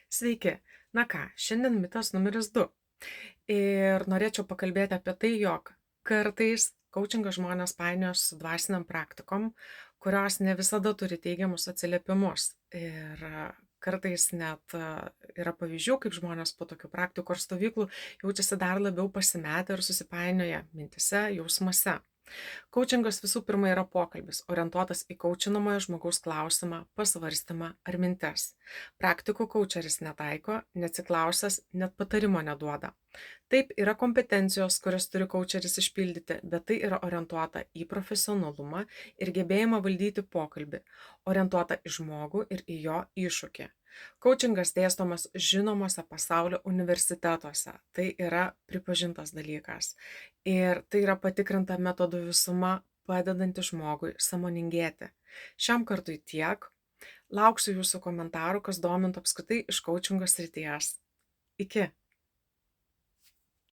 Sveiki. Na ką, šiandien mitas numeris 2. Ir norėčiau pakalbėti apie tai, jog kartais koučingą žmonės painioja su dvasiniam praktikom, kurios ne visada turi teigiamus atsiliepimus. Ir kartais net yra pavyzdžių, kaip žmonės po tokių praktikų ar stovyklų jaučiasi dar labiau pasimetę ir susipainioję mintyse, jausmuose. Koučingas visų pirma yra pokalbis, orientuotas į koučinamojo žmogaus klausimą, pasvarstymą ar mintis. Praktikų koučeris netaiko, neatsiklausęs, net patarimo neduoda. Taip, yra kompetencijos, kurias turi koučeris išpildyti, bet tai yra orientuota į profesionalumą ir gebėjimą valdyti pokalbį, orientuota į žmogų ir į jo iššūkį. Koučingas dėstomas žinomose pasaulio universitetuose. Tai yra pripažintas dalykas. Ir tai yra patikrinta metodų visuma, padedanti žmogui sąmoningėti. Šiam kartui tiek. Lauksiu jūsų komentarų, kas domintų apskritai iš koučingo srities. Iki.